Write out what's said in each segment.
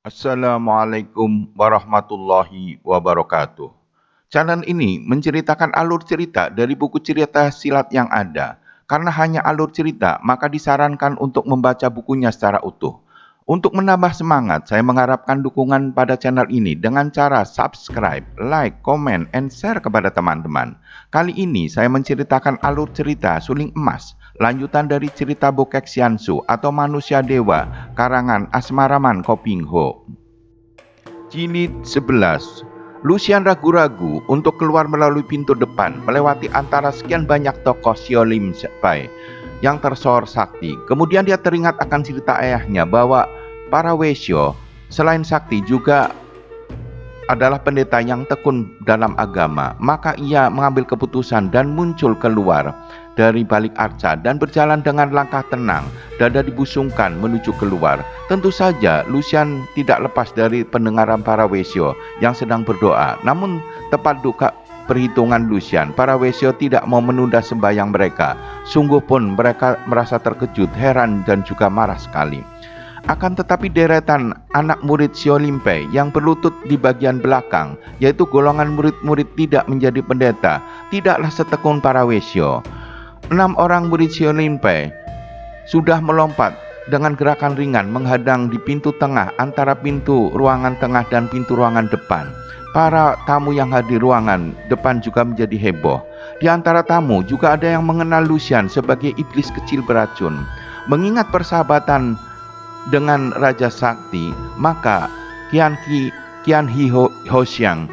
Assalamualaikum warahmatullahi wabarakatuh. Channel ini menceritakan alur cerita dari buku cerita silat yang ada. Karena hanya alur cerita, maka disarankan untuk membaca bukunya secara utuh. Untuk menambah semangat, saya mengharapkan dukungan pada channel ini dengan cara subscribe, like, comment, and share kepada teman-teman. Kali ini saya menceritakan alur cerita Suling Emas, lanjutan dari cerita Bokek Xiansu atau Manusia Dewa, karangan Asmaraman Kopingho. Jilid 11. Lucian ragu-ragu untuk keluar melalui pintu depan, melewati antara sekian banyak tokoh Siolim Pai yang tersohor sakti. Kemudian dia teringat akan cerita ayahnya bahwa para Wesyo selain sakti juga adalah pendeta yang tekun dalam agama. Maka ia mengambil keputusan dan muncul keluar dari balik arca dan berjalan dengan langkah tenang, dada dibusungkan menuju keluar. Tentu saja Lucian tidak lepas dari pendengaran para Wesyo yang sedang berdoa. Namun tepat duka perhitungan Lucian, para Wesyo tidak mau menunda sembahyang mereka. Sungguh pun mereka merasa terkejut, heran dan juga marah sekali. Akan tetapi deretan anak murid Siolimpe yang berlutut di bagian belakang, yaitu golongan murid-murid tidak menjadi pendeta, tidaklah setekun para Wesyo. 6 orang murid Siolimpe sudah melompat dengan gerakan ringan menghadang di pintu tengah antara pintu ruangan tengah dan pintu ruangan depan. Para tamu yang hadir ruangan depan juga menjadi heboh. Di antara tamu juga ada yang mengenal Lucian sebagai iblis kecil beracun. Mengingat persahabatan dengan Raja Sakti, maka Qian Hi Hosiang,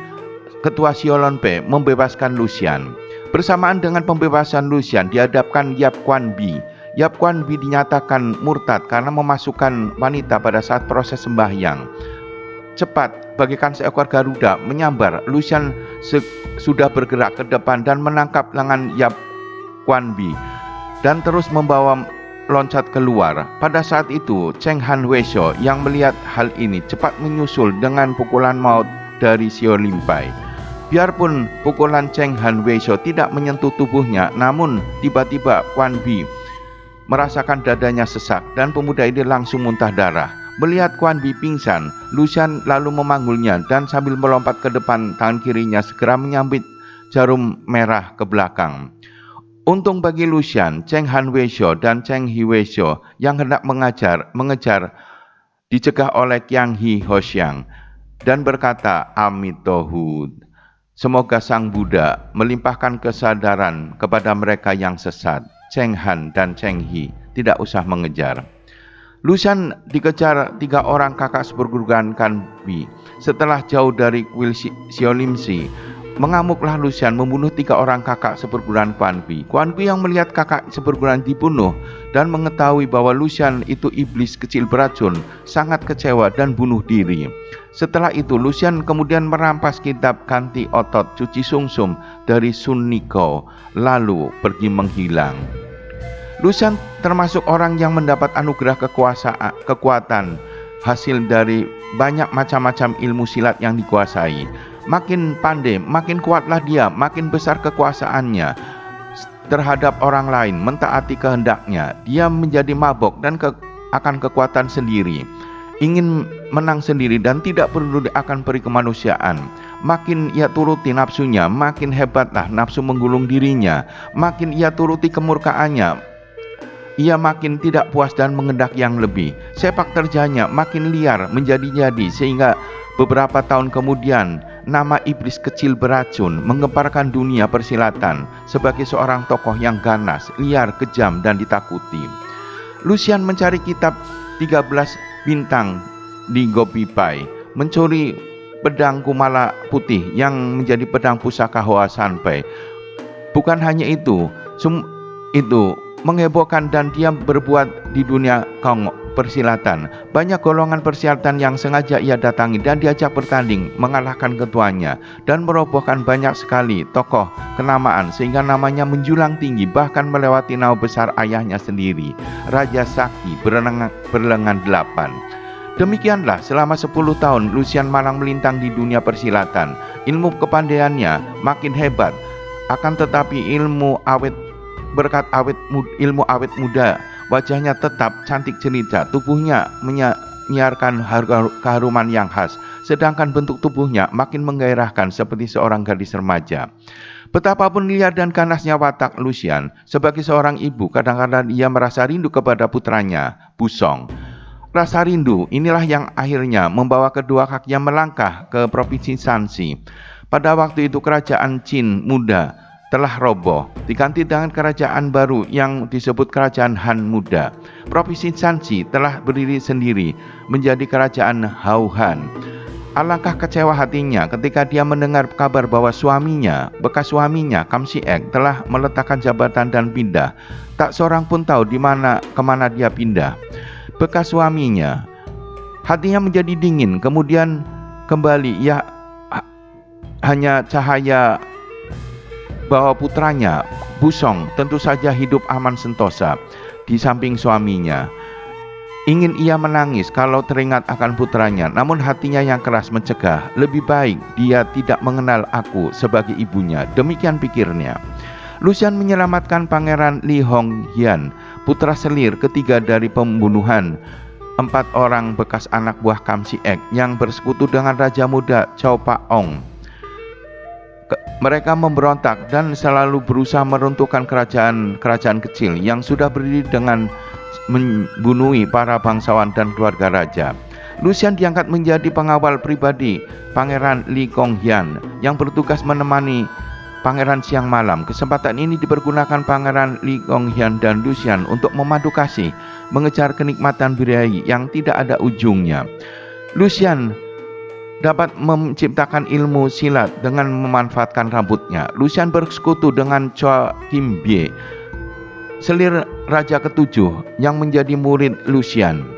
ketua Siolimpe, membebaskan Lucian. Bersamaan dengan pembebasan Lucian dihadapkan Yap Quan Bi. Yap Quan Bi dinyatakan murtad karena memasukkan wanita pada saat proses sembahyang. Cepat, bagaikan seekor Garuda menyambar, Lucian sudah bergerak ke depan dan menangkap lengan Yap Quan Bi dan terus membawa loncat keluar. Pada saat itu, Cheng Han Wesyo yang melihat hal ini cepat menyusul dengan pukulan maut dari Siolimpai. Biarpun pukulan Cheng Han Wesyo tidak menyentuh tubuhnya, namun tiba-tiba Quan Bi merasakan dadanya sesak dan pemuda ini langsung muntah darah. Melihat Quan Bi pingsan, Lucian lalu memanggulnya dan sambil melompat ke depan, tangan kirinya segera menyambit jarum merah ke belakang. Untung bagi Lucian, Cheng Han Wesyo dan Cheng Hi Wesyo yang hendak mengejar dicegah oleh Qian Hi Hosiang dan berkata, Amitohud, semoga Sang Buddha melimpahkan kesadaran kepada mereka yang sesat. Cheng Han dan Cheng Hi tidak usah mengejar. Lucian dikejar 3 orang kakak seperguruan Quan Bi. Setelah jauh dari kuil Siolimsi, mengamuklah Lucian membunuh 3 orang kakak seperguruan Quan Bi. Quan Bi yang melihat kakak seperguruan dibunuh dan mengetahui bahwa Lucian itu iblis kecil beracun, sangat kecewa dan bunuh diri. Setelah itu Lucian kemudian merampas kitab Kanti Otot Cuci Sungsum dari Sun Niko, lalu pergi menghilang. Lucian termasuk orang yang mendapat anugerah kekuatan hasil dari banyak macam-macam ilmu silat yang dikuasai. Makin pandai, makin kuatlah dia, makin besar kekuasaannya terhadap orang lain, mentaati kehendaknya. Dia menjadi mabok dan akan kekuatan sendiri, ingin menang sendiri dan tidak peduli akan peri kemanusiaan. Makin ia turuti nafsunya, makin hebatlah nafsu menggulung dirinya. Makin ia turuti kemurkaannya, ia makin tidak puas dan mengendak yang lebih. Sepak terjangnya makin liar menjadi-jadi sehingga beberapa tahun kemudian nama iblis kecil beracun menggemparkan dunia persilatan sebagai seorang tokoh yang ganas, liar, kejam dan ditakuti. Lucian mencari kitab 13 bintang di Gobi Pai, mencuri pedang Kumala putih yang menjadi pedang pusaka Hoa Sanpai. Bukan hanya itu menghebohkan dan dia berbuat di dunia persilatan. Banyak golongan persilatan yang sengaja ia datangi dan diajak bertanding, mengalahkan ketuanya dan merobohkan banyak sekali tokoh kenamaan sehingga namanya menjulang tinggi bahkan melewati nama besar ayahnya sendiri, Raja Sakti berlengan 8. Demikianlah selama 10 tahun Lucian malang melintang di dunia persilatan. Ilmu kepandaiannya makin hebat, akan tetapi ilmu awet muda, wajahnya tetap cantik jelita, tubuhnya menyiarkan keharuman yang khas, sedangkan bentuk tubuhnya makin menggairahkan seperti seorang gadis remaja. Betapapun liar dan ganasnya watak Lucian, sebagai seorang ibu kadang-kadang ia merasa rindu kepada putranya, Busong. Rasa rindu inilah yang akhirnya membawa kedua kakinya melangkah ke provinsi Shanxi. Pada waktu itu kerajaan Qin muda telah roboh, diganti dengan kerajaan baru yang disebut kerajaan Han muda. Provinsi Shanxi telah berdiri sendiri menjadi kerajaan Houhan. Alangkah kecewa hatinya ketika dia mendengar kabar bahwa bekas suaminya Kam Si-ek telah meletakkan jabatan dan pindah. Tak seorang pun tahu kemana dia pindah. Bekas suaminya, hatinya menjadi dingin, kemudian kembali ia hanya cahaya bahwa putranya Busong tentu saja hidup aman sentosa di samping suaminya. Ingin ia menangis kalau teringat akan putranya, namun hatinya yang keras mencegah. Lebih baik dia tidak mengenal aku sebagai ibunya, demikian pikirnya. Lucian menyelamatkan Pangeran Li Hongyan, putra selir ketiga dari pembunuhan 4 orang bekas anak buah Kam Si-ek yang bersekutu dengan Raja Muda Chow Pa-ong. Mereka memberontak dan selalu berusaha meruntuhkan kerajaan kecil yang sudah berdiri dengan membunuhi para bangsawan dan keluarga raja. Lucian diangkat menjadi pengawal pribadi Pangeran Li Hongyan yang bertugas menemani Pangeran siang malam. Kesempatan ini dipergunakan Pangeran Li Hongyan dan Lucian untuk memadu kasih, mengejar kenikmatan birahi yang tidak ada ujungnya. Lucian dapat menciptakan ilmu silat dengan memanfaatkan rambutnya. Lucian bersekutu dengan Chua Kimbie, selir raja ketujuh yang menjadi murid Lucian.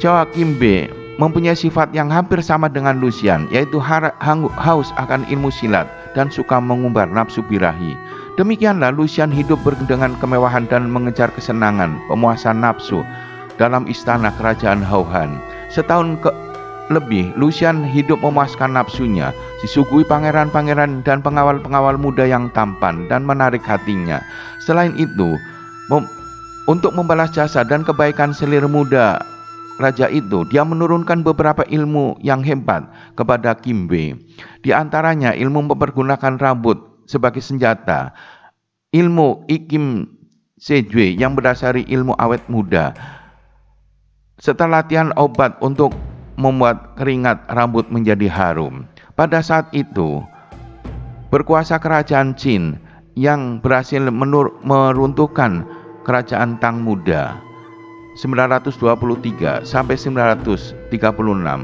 Chua Kimbie mempunyai sifat yang hampir sama dengan Lucian, yaitu haus akan ilmu silat dan suka mengumbar nafsu birahi. Demikianlah Lucian hidup dengan kemewahan dan mengejar kesenangan, pemuasan nafsu dalam istana kerajaan Houhan. Setahun lebih Lucian hidup memuaskan nafsunya, disuguhi pangeran-pangeran dan pengawal-pengawal muda yang tampan dan menarik hatinya. Selain itu, untuk membalas jasa dan kebaikan selir muda raja itu, dia menurunkan beberapa ilmu yang hebat kepada Kimbie. Di antaranya ilmu mempergunakan rambut sebagai senjata, ilmu Ikim Sejue yang berdasari ilmu awet muda, serta latihan obat untuk membuat keringat rambut menjadi harum. Pada saat itu, berkuasa kerajaan Qin yang berhasil meruntuhkan kerajaan Tang muda 923 sampai 936.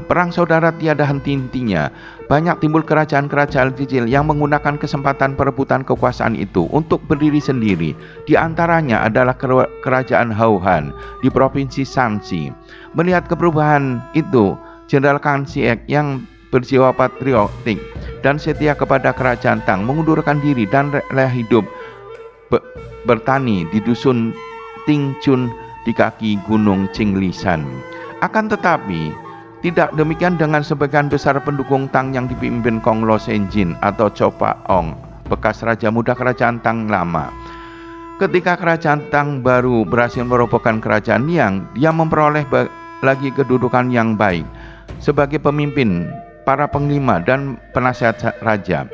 Perang saudara tiada henti-hentinya. Banyak timbul kerajaan-kerajaan kecil yang menggunakan kesempatan perebutan kekuasaan itu untuk berdiri sendiri. Di antaranya adalah kerajaan Houhan di provinsi Shanxi. Melihat perubahan itu, Jenderal Kam Si-ek yang berjiwa patriotik dan setia kepada kerajaan Tang mengundurkan diri dan rela hidup bertani di dusun Tingchun di kaki gunung Qinglisan. Akan tetapi tidak demikian dengan sebagian besar pendukung Tang yang dipimpin Kong Lo Senjin atau Chow Pa-ong, bekas raja muda kerajaan Tang lama. Ketika kerajaan Tang baru berhasil merobohkan kerajaan Liang, dia memperoleh lagi kedudukan yang baik sebagai pemimpin, para panglima dan penasihat raja.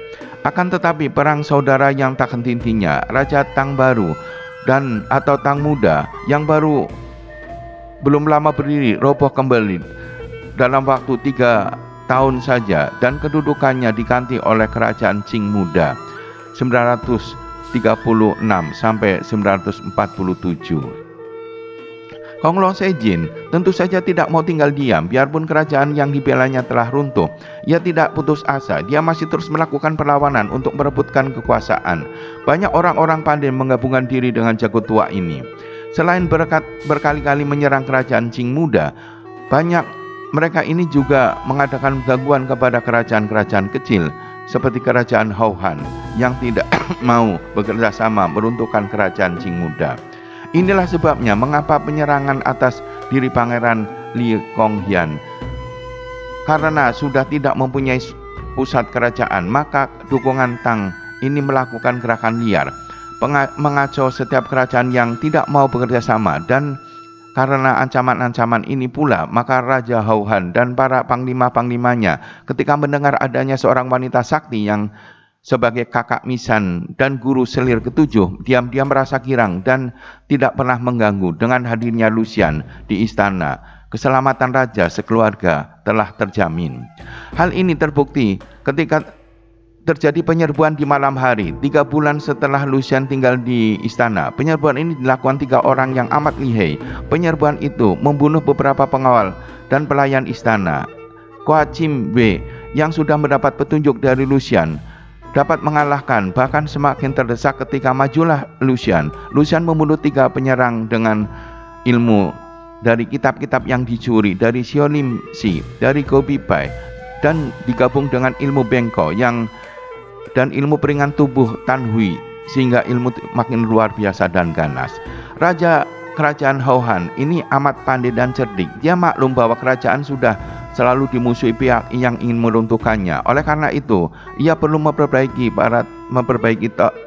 Akan tetapi perang saudara yang tak henti-hentinya, Raja Tang baru atau Tang muda yang baru belum lama berdiri roboh kembali dalam waktu 3 tahun saja, dan kedudukannya diganti oleh kerajaan Qing muda 936 sampai 947. Kong Lo Senjin tentu saja tidak mau tinggal diam. Biarpun kerajaan yang dibelanya telah runtuh, ia tidak putus asa. Dia masih terus melakukan perlawanan untuk merebutkan kekuasaan. Banyak orang-orang pandai menggabungkan diri dengan jago tua ini. Selain berkali-kali menyerang kerajaan Qing muda, banyak mereka ini juga mengadakan gangguan kepada kerajaan-kerajaan kecil seperti kerajaan Houhan yang tidak mau bekerja sama meruntuhkan kerajaan Qing muda. Inilah sebabnya mengapa penyerangan atas diri Pangeran Li Hongyan. Karena sudah tidak mempunyai pusat kerajaan, maka dukungan Tang ini melakukan gerakan liar, mengacau setiap kerajaan yang tidak mau bekerja sama, dan Karena ancaman-ancaman ini pula, maka Raja Hauhan dan para panglima-panglimanya ketika mendengar adanya seorang wanita sakti yang sebagai kakak misan dan guru selir ketujuh, diam-diam merasa girang dan tidak pernah mengganggu dengan hadirnya Lucian di istana. Keselamatan raja sekeluarga telah terjamin. Hal ini terbukti ketika terjadi penyerbuan di malam hari, 3 bulan setelah Lucian tinggal di istana. Penyerbuan ini dilakukan 3 orang yang amat lihai. Penyerbuan itu membunuh beberapa pengawal dan pelayan istana. Koachim W yang sudah mendapat petunjuk dari Lucian dapat mengalahkan, bahkan semakin terdesak ketika majulah Lucian. Lucian membunuh 3 penyerang dengan ilmu dari kitab-kitab yang dicuri dari Siolim Si, dari Gobi Bai, dan digabung dengan ilmu Bengko dan ilmu peringan tubuh Tan Hui, sehingga ilmu makin luar biasa dan ganas. Raja kerajaan Hauhan ini amat pandai dan cerdik. Dia maklum bahwa kerajaan sudah selalu dimusuhi pihak yang ingin meruntuhkannya. Oleh karena itu, ia perlu memperbaiki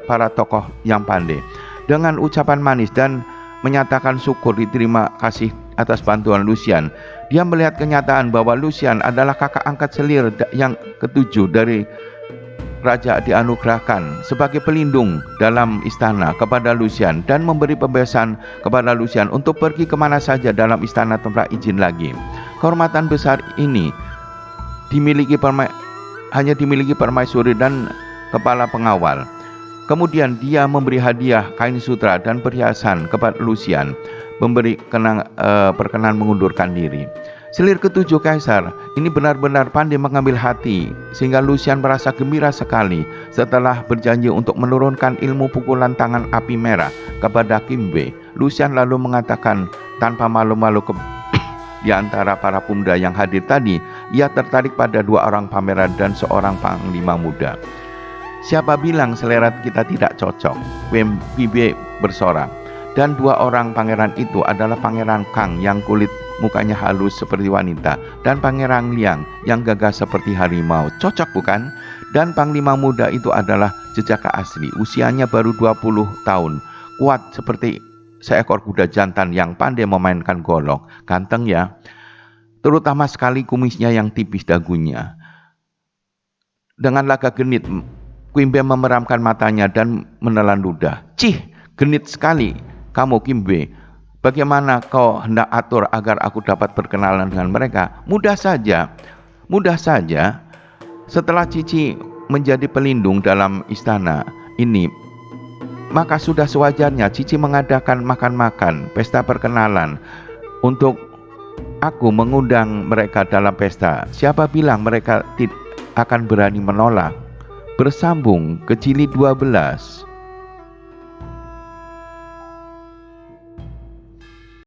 para tokoh yang pandai. Dengan ucapan manis dan menyatakan syukur diterima kasih atas bantuan Lucian, dia melihat kenyataan bahwa Lucian adalah kakak angkat selir yang ketujuh dari Raja, dianugerahkan sebagai pelindung dalam istana kepada Lucian dan memberi pembebasan kepada Lucian untuk pergi kemana saja dalam istana tanpa izin lagi. Kehormatan besar ini hanya dimiliki permaisuri dan kepala pengawal. Kemudian dia memberi hadiah kain sutra dan perhiasan kepada Lucian, berkenan mengundurkan diri. Selir ketujuh Kaisar ini benar-benar pandai mengambil hati, sehingga Lucian merasa gembira sekali setelah berjanji untuk menurunkan ilmu pukulan tangan api merah kepada Kim Wei. Lucian lalu mengatakan tanpa malu-malu di antara para pemuda yang hadir tadi, ia tertarik pada 2 orang pangeran dan seorang panglima muda. Siapa bilang selera kita tidak cocok? Wei bersorak. Dan 2 orang pangeran itu adalah Pangeran Kang yang kulit mukanya halus seperti wanita, dan Pangeran Liang yang gagah seperti harimau. Cocok bukan? Dan panglima muda itu adalah jejaka asli. Usianya baru 20 tahun. Kuat seperti seekor kuda jantan yang pandai memainkan golok. Ganteng ya. Terutama sekali kumisnya yang tipis dagunya. Dengan lagak genit, Kim Wei memeramkan matanya dan menelan ludah. Cih, genit sekali kamu, Kim Wei. Bagaimana kau hendak atur agar aku dapat berkenalan dengan mereka? Mudah saja. Setelah Cici menjadi pelindung dalam istana ini, maka sudah sewajarnya Cici mengadakan makan-makan, pesta perkenalan untuk aku mengundang mereka dalam pesta. Siapa bilang mereka akan berani menolak? Bersambung ke jilid 12.